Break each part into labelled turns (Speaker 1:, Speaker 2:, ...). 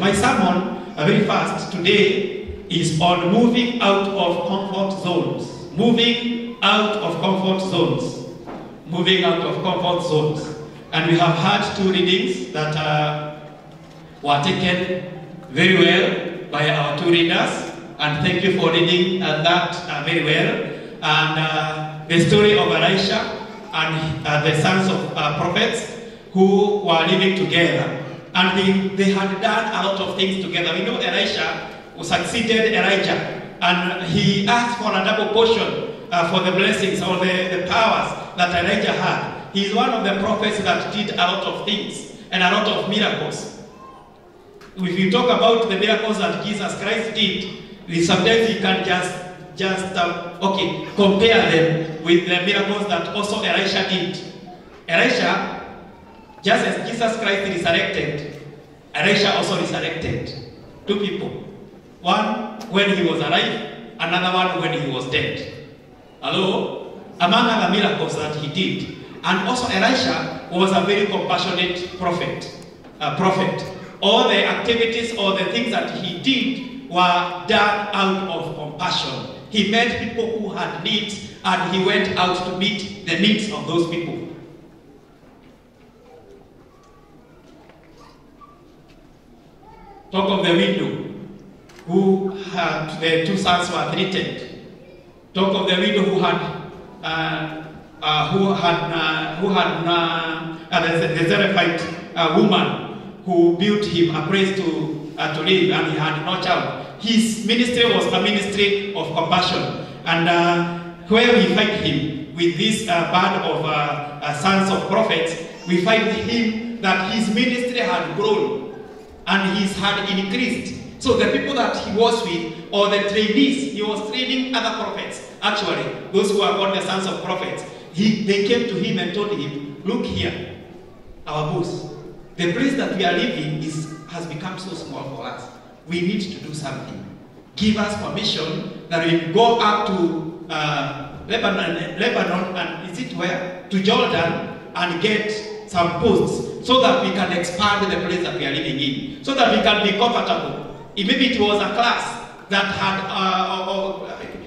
Speaker 1: My sermon, very fast, today is on moving out of comfort zones. Moving out of comfort zones. Moving out of comfort zones. And we have had 2 readings that were taken very well by our 2 readers. And thank you for reading that very well. And the story of Elisha and the sons of prophets who were living together. And they had done a lot of things together. We know Elisha succeeded Elijah. And he asked for a double portion for the blessings or the powers that Elijah had. He is one of the prophets that did a lot of things and a lot of miracles. If you talk about the miracles that Jesus Christ did, sometimes you can just compare them with the miracles that also Elisha did. Elisha, just as Jesus Christ resurrected, Elisha also resurrected 2 people. One when he was alive, another one when he was dead. Hello? Among other miracles that he did. And also Elisha was a very compassionate prophet. All the activities or the things that he did were done out of compassion. He met people who had needs and he went out to meet the needs of those people. Talk of the widow who had the 2 sons were threatened. Talk of the widow who had the Zarephath woman who built him a place to live, and he had no child. His ministry was a ministry of compassion, and where we find him with this band of sons of prophets, we find him that his ministry had grown and his had increased. So the people that he was with, or the trainees, he was training other prophets. Actually, those who are called the sons of prophets, they came to him and told him, look here, our boss, the place that we are living has become so small for us. We need to do something. Give us permission that we go up to Lebanon, and is it where? To Jordan, and get some posts so that we can expand the place that we are living in, so that we can be comfortable. Maybe it was a class that had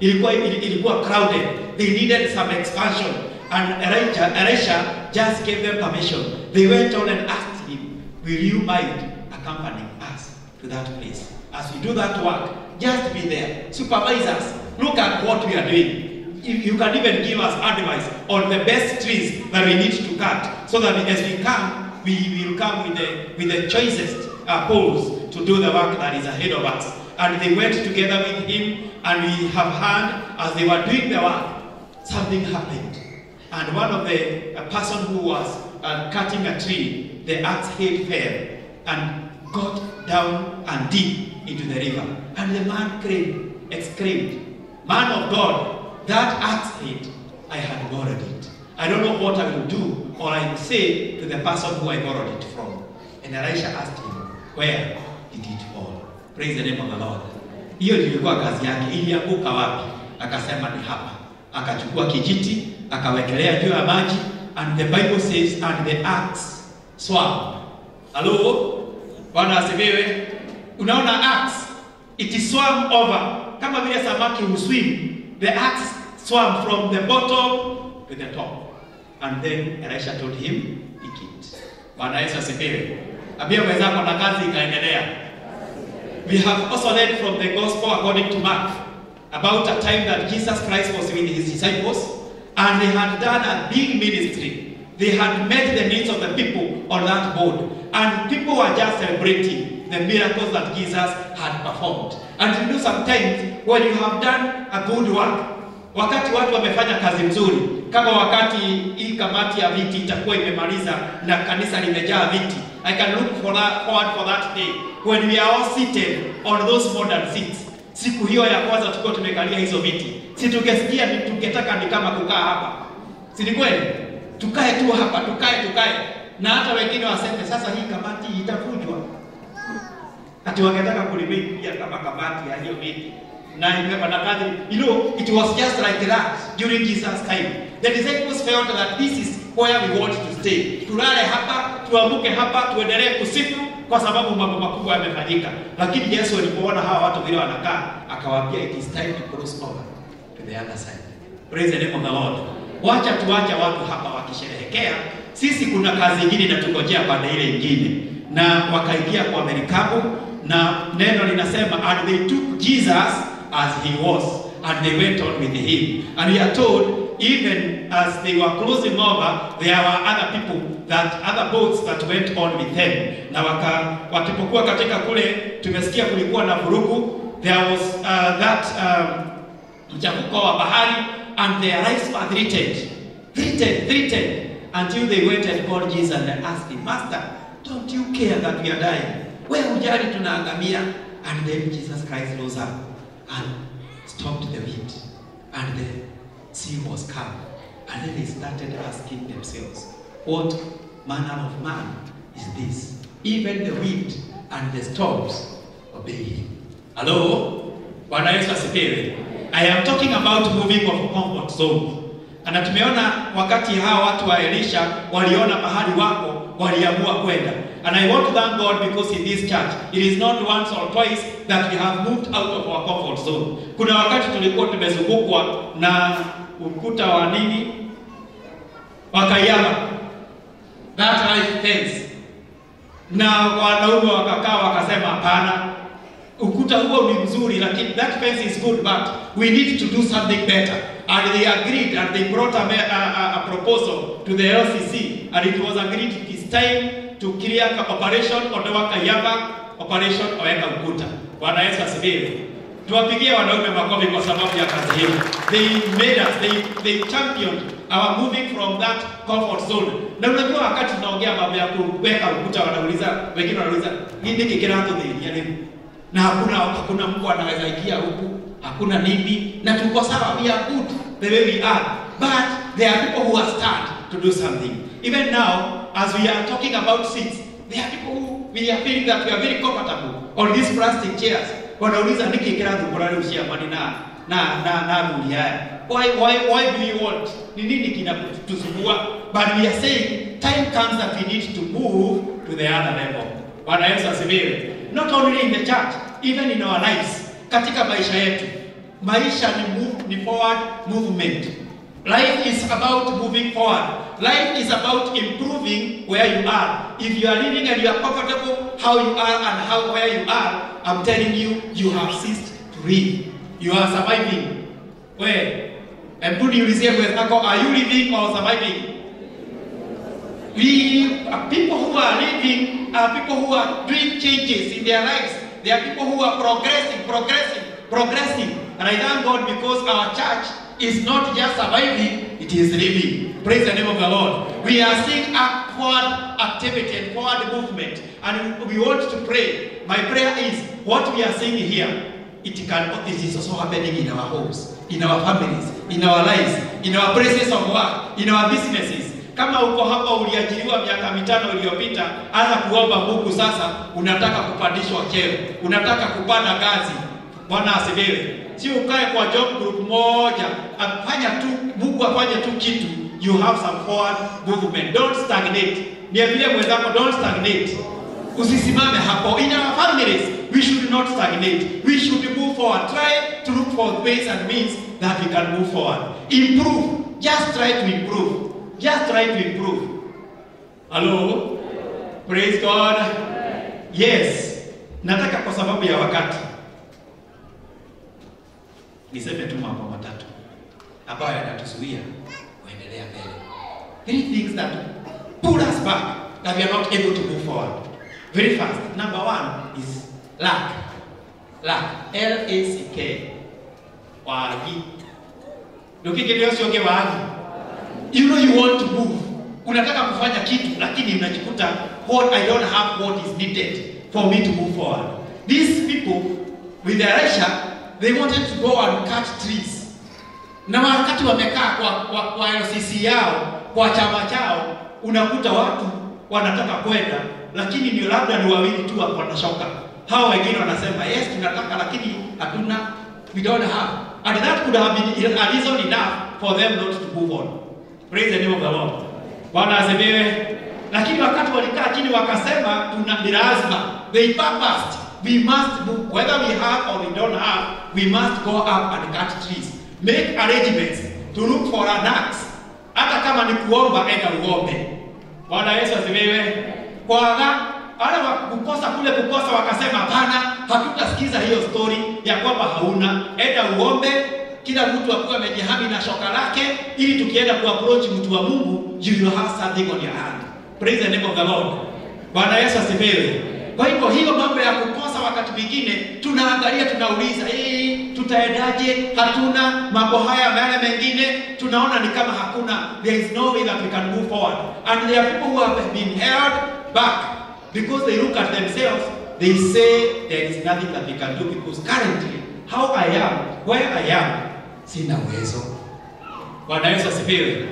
Speaker 1: ilikuwa crowded. They needed some expansion, and Elisha just gave them permission. They went on and asked him, will you mind accompanying us to that place? As we do that work, just be there. Supervise us. Look at what we are doing. You can even give us advice on the best trees that we need to cut, so that as we come, we will come with the choicest poles to do the work that is ahead of us. And they went together with him, and we have heard as they were doing the work, something happened. And one of the person who was cutting a tree, the axe head fell and got down and deep into the river. And the man exclaimed, man of God, that axe head, I had borrowed it. I don't know what I will do, or I will say to the person who I borrowed it from. And Elisha asked him, where did it fall? Praise the name of the Lord. Hiyo ilikuwa kazi yake. Ilianguka wapi? Akasema ni hapa. Akachukua kijiti, akawekelea juu ya maji, and the Bible says, and the axe swam. Hello? Bwana asifiwe. Unaona axe, it swam over. Kama vile samaki who swim, the axe swam from the bottom to the top. And then Elisha told him, pick it. Bwana Yesu asifiwe. Ambia wenzako na kazi ikaendelea. We have also read from the gospel according to Mark about a time that Jesus Christ was with his disciples, and they had done a big ministry. They had met the needs of the people on that boat, and people were just celebrating the miracles that Jesus had performed. And you know, sometimes when you have done a good work, wakati watu wamefanya kazi nzuri, kama wakati hii kamati ya viti itakuwa imemaliza na kanisa limejaa viti, I can look forward for that day when we are all seated on those modern seats. Siku hiyo ya kwanza tukao tumekalia hizo viti, si tungesikia tungetaka ni kama kukaa hapa, si ni kweli? Tukae tu hapa, tukae, na hata wengine waseme sasa hii kamati itavunjwa. Ati wangetaka kulimia kama kamati ya hiyo viti. Na kazi, you know, it was just like that during Jesus' time. The disciples felt that this is where we want to stay. Tulale hapa, tuamuke hapa, tuendelee kusifu kwa sababu mambo makubwa yamefanyika. Lakini Yesu alipoona hawa watu vile wanakaa, akawaambia it is time to cross over to the other side. Praise the name of the Lord. Wacha tuacha watu hapa wakisherehekea. Sisi kuna kazi nyingine inatungojea pande ile nyingine. Na wakaingia kwa merikabu na neno linasema and they took Jesus as he was and they went on with him. And we are told even as they were closing over, there were other people, that other boats that went on with them. Na watipokuwa katika kule, tumesikia kulikuwa na vurugu. There was mchafuko wa bahari, and their lives were threatened until they went and called Jesus and asked him, Master, don't you care that we are dying? Where hujali tunaangamia? And then Jesus Christ rose up and stopped the wind, and the sea was calm. And then they started asking themselves, what manner of man is this? Even the wind and the storms obey him. Hello? Bwana Yesu asifiwe. I am talking about moving of comfort zone. Na tumeona wakati hawa watu wa Elisha waliona mahali wako, waliamua kwenda. And I want to thank God because in this church, it is not once or twice that we have moved out of our comfort zone. Kuna wakati tulikuwa tumezungukwa na ukuta wa nini? Wakayama. That life fence. Na wanaume wakakaa wakasema hapana. Ukuta huo ni mzuri, lakini that fence is good, but we need to do something better. And they agreed, and they brought a proposal to the LCC, and it was agreed it is time to clear operation Ondoa Kayaba, operation Oweka Ukuta. Bwana Yesu asifiwe. Tuwapigie wanaume makofi kwa sababu ya kazi hiyo. They made us, they championed our moving from that comfort zone. Na unajua wakati tunaongea mambo ya kuweka ukuta, wengine wanauliza, nini kikirato dhidi leo? Na hakuna Mungu anaweza ingia huku, hakuna nini, na tuko sawa, we are good the way we are. But there are people who are start to do something. Even now, as we are talking about seats, there are people who we are feeling that we are very comfortable on these plastic chairs. Wanauliza niki kiradu kulali ushia mani na dunia. Why do you want? Ni nini kinatusumbua? But we are saying time comes that we need to move to the other level. Bwana Yesu asifiwe. Not only in the church, even in our lives. Katika maisha yetu. Maisha ni forward movement. Life is about moving forward. Life is about improving where you are. If you are living and you are comfortable how you are and where you are, I'm telling you, you have ceased to live. You are surviving. Where? And put you are you living or surviving? We are people who are living, are people who are doing changes in their lives. They are people who are progressing. And I thank God because our church is not just surviving, it is living. Praise the name of the Lord. We are seeing forward activity and forward movement. And we want to pray. My prayer is, what we are seeing here, it is also happening in our homes, in our families, in our lives, in our places of work, in our businesses. Kama uko hapa uliajiriwa miaka 5 iliyopita, anza kuomba Mungu sasa, unataka kupandishwa cheo, unataka kupanda ngazi. Bwana asifiwe. Si ukae kwa job group moja, afanya tu, Mungu afanye tu kitu, you have some forward movement. Don't stagnate. Niambie mwenzako, don't stagnate. Usisimame hapo. In our families, we should not stagnate. We should move forward. Try to look for ways and means that we can move forward. Improve. Just try to improve. Just try to improve. Hello? Praise God. Yes. Nataka kwa sababu ya wakati niseme tu mambo matatu ambayo yanatuzuia kuendelea mbele. 3 things that pull us back, that we are not able to move forward. Very fast. Number 1 is lack. Lack. L-A-C-K. Wagi. Nukikilio sioke wagi. You know you want to move. Unataka kufanya kitu, lakini unajikuta, I don't have what is needed for me to move forward. These people, with Elisha, they wanted to go and cut trees. Na wakati wamekaa kwa LCC yao, kwa chama chao, unakuta watu wanataka kwenda, lakini ndio labda ni wawili tu wanashoka. Hao wengine wanasema, yes tunataka lakini hatuna, we don't have. And that could have been a reason enough for them not to move on. Praise the name of the Lord. Bwana asifiwe. Lakini wakati walikaa chini wakasema ni lazima, they purposed, we must move, whether we have or we don't have, we must go up and cut trees, make arrangements to look for an axe. Hata kama ni kuomba, enda uombe. Bwana Yesu asifiwe. Kwaga wale kukosa kule kukosa wakasema hapana, hatutasikiza hiyo story ya kwamba hauna. Enda uombe, kila mtu akuwe amejihami na shoka lake, ili tukienda kuapproach mtu wa Mungu, you will have something on your hand. Praise the name of the Lord. Bwana Yesu asifiwe. Kwa hivyo hiyo mambo ya kukosa wakati mwingine tunaangalia, tunauliza, tutaendaje? Hatuna mambo haya yale mengine, tunaona ni kama hakuna. There is no way that we can move forward. And there are people who have been held back because they look at themselves, they say there is nothing that we can do because currently how I am, where I am, sina uwezo. Bwana Yesu asifiwe.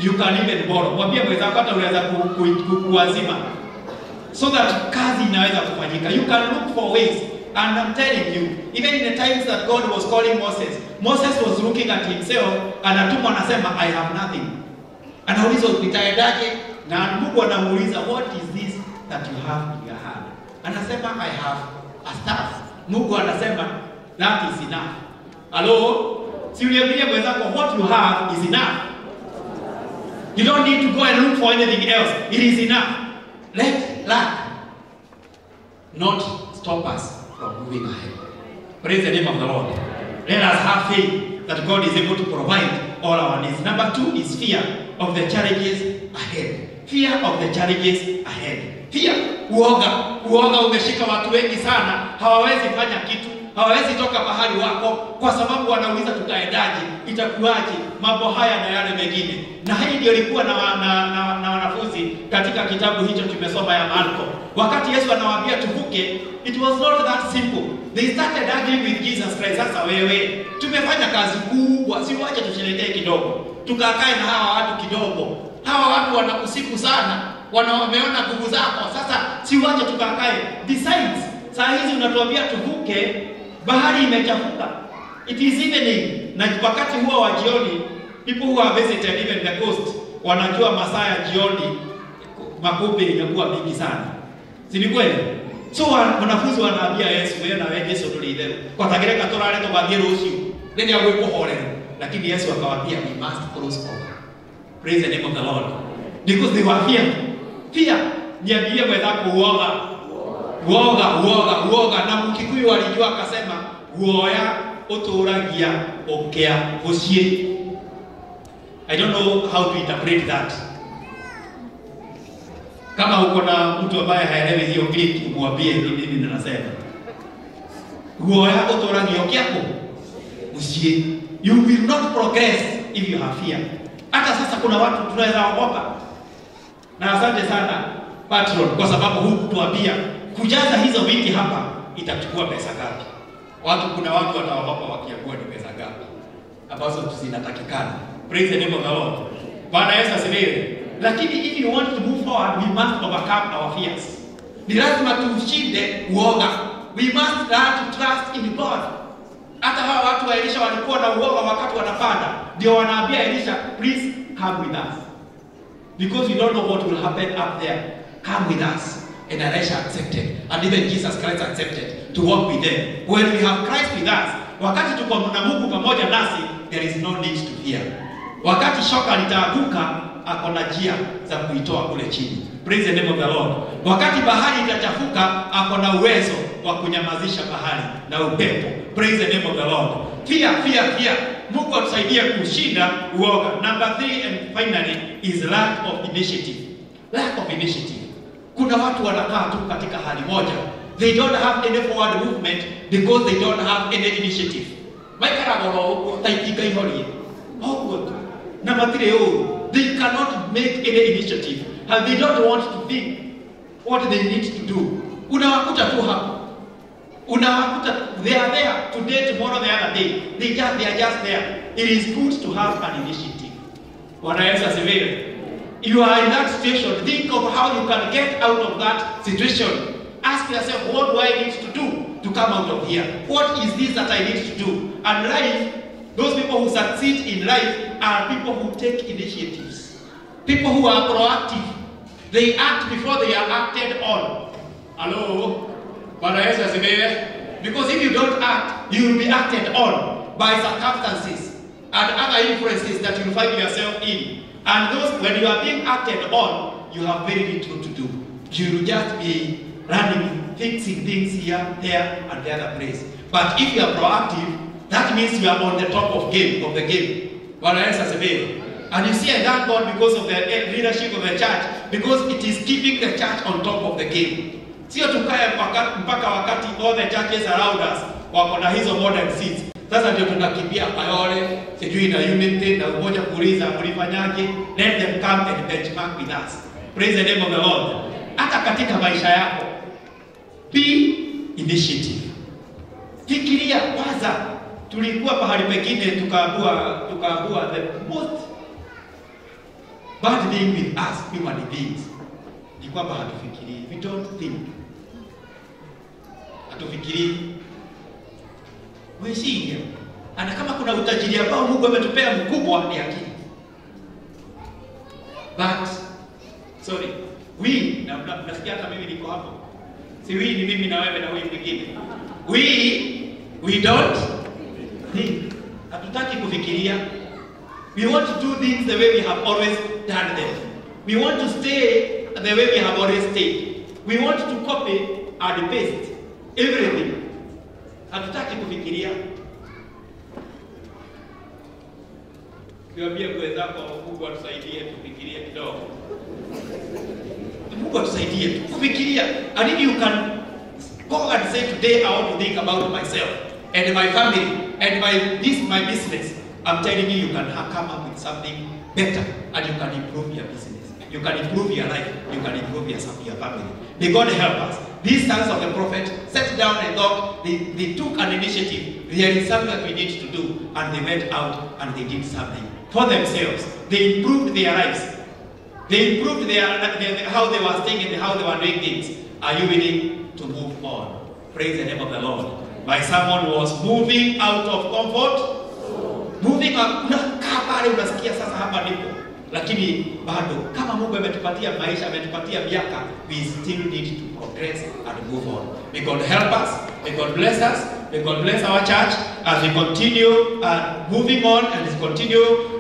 Speaker 1: You can even borrow. Mwambie mwenzako hata unaweza kuazima, so that kazi inaweza kufanyika. You can look for ways. And I'm telling you, even in the times that God was calling Moses, Moses was looking at himself, anatumwa anasema, I have nothing. Anaulizwa nitaendaje? Na Mungu anamuuliza, what is this that you have in your hand? Anasema, I have a staff. Mungu anasema, that is enough. Hello? Si uliambia mwenzako, what you have is enough. You don't need to go and look for anything else. It is enough. Let lack not stop us from moving ahead. Praise the name of the Lord. Let us have faith that God is able to provide all our needs. Number 2 is fear of the challenges ahead. Fear of the challenges ahead. Fear, uoga. Uoga umeshika watu wengi sana. Hawawezi fanya kitu. Hawawezi toka mahali wako kwa sababu wanauliza tutaendaje, itakuwaje, mambo haya na yale mengine. Na hii ndio ilikuwa na wanafunzi katika kitabu hicho tumesoma ya Marko. Wakati Yesu anawaambia tuvuke, it was not that simple. They started arguing with Jesus Christ. Sasa wewe, tumefanya kazi kubwa, si waje tusherekee kidogo. Tukakae na hawa watu kidogo. Hawa watu wanakusifu sana, wameona nguvu zako. Sasa si waje tukakae. Besides, saa hizi unatuambia tuvuke, bahari imechafuka. It is evening. Na wakati huo wa jioni, people who have visited even the coast wanajua masaa ya jioni makupe inakuwa mingi sana. Si ni kweli? So wanafunzi wanaambia Yesu, wewe na wewe Yesu tulidhero. Kwa tagereka torare to bathie rucio. Nini agwekuhorera. Lakini Yesu akawaambia we must cross over. Praise the name of the Lord. Because they were fear. Fear. Niambie mwenzako uoga. Uoga. Na Mkikuyu walijua akasema uoya uturagia okea usie. I don't know how to interpret that. Kama uko na mtu ambaye haelewi hiyo Greek, mwambie nini ninasema. Uoya uturagia okea usie. You will not progress if you have fear. Hata sasa kuna watu tunaweza ogopa. Na asante sana patron kwa sababu huku tuambia kujaza hizo viti hapa itachukua pesa ngapi? Kuna watu wataogopa wakiambiwa ni pesa ngapi ambazo zinatakikana. Praise the name of the Lord. Bwana Yesu asifiwe. Lakini if you want to move forward, we must overcome our fears. Ni lazima tushinde uoga. We must learn to trust in God. Hata hawa watu wa Elisha walikuwa na uoga wakati wanapanda. Ndio wanaambia Elisha, please come with us. Because we don't know what will happen up there. Come with us. And Elisha accepted. And even Jesus Christ accepted to walk with them. When we have Christ with us, wakati tuko na Mungu pamoja nasi, there is no need to fear. Wakati shoka litaaguka, akona njia za kuitoa kule chini. Praise the name of the Lord. Wakati bahari itachafuka, akona uwezo wa kunyamazisha bahari na upepo. Praise the name of the Lord. Fear. Mungu atusaidie kushinda uoga. Number 3 and finally is lack of initiative. Lack of initiative. Kuna watu wanakaa tu katika hali moja. They don't have any forward movement because they don't have any initiative. Maikarago taitika ihori. Oh, number 3, they cannot make any initiative. And they don't want to think what they need to do. Unawakuta tu hapo. They are there today, tomorrow, the other day. They are just there. It is good to have an initiative. Bwana Yesu asifiwe. You are in that situation. Think of how you can get out of that situation. Ask yourself, what do I need to do to come out of here? What is this that I need to do? And life, those people who succeed in life are people who take initiatives. People who are proactive. They act before they are acted on. Hello? Because if you don't act, you will be acted on by circumstances and other influences that you find yourself in. And those, when you are being acted on, you have very little to do. You will just be running, fixing things here, there, and the other place. But if you are proactive, that means you are on the top of the game. And you see, I thank God because of the leadership of the church, because it is keeping the church on top of the game. Sio tukae mpaka wakati all the churches around us wako na hizo modern seats. Sasa ndio tunakimbia Kayole, sijui na Unity na Umoja kuuliza mlifanyaje. Let them come and benchmark with us. Praise the name of the Lord. Hata katika maisha yako, be initiative. Fikiria kwanza. Tulikuwa pahali pengine tukaambiwa the most bad thing with us human beings ni kwamba hatufikirii. We don't think. Hatufikirii. Wewe ana kama kuna utajiri ambao Mungu ametupea mkubwa ni akili. But sorry, nasikia hata mimi niko hapo. Si ni mimi na wewe na wewe mwingine. We don't think. Hatutaki kufikiria. We want to do things the way we have always done them. We want to stay the way we have always stayed. We want to copy and paste everything. Hatutaki kufikiria. Kiwaambia mwenzako Mungu atusaidie tufikirie kidogo. Mungu atusaidie kufikiria. And if you can go and say today I want to think about myself and my family and my business, I'm telling you, you can come up with something better and you can improve your business. You can improve your life. You can improve your family. May God help us. These sons of the prophet sat down and thought, they took an initiative. There is something that we need to do. And they went out and they did something for themselves. They improved their lives. They improved how they were staying and how they were doing things. Are you willing to move on? Praise the name of the Lord. By someone who was moving out of comfort. Moving up. Unasikia sasa hapa ndipo. Lakini bado kama Mungu ametupatia maisha, ametupatia miaka, we still need to progress and move on. May God help us. May God bless us. May God bless our church as we continue moving on and continue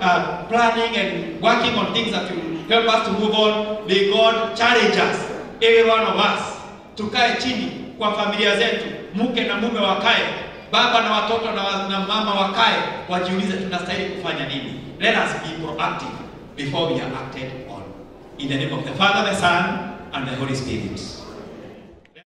Speaker 1: planning and working on things that will help us to move on. May God challenge us, every one of us, tukae chini kwa familia zetu, mke na mume wakae, baba na watoto na mama wakae, wajiulize tunastahili kufanya nini. Let us be proactive before we are acted on. In the name of the Father, the Son, and the Holy Spirit.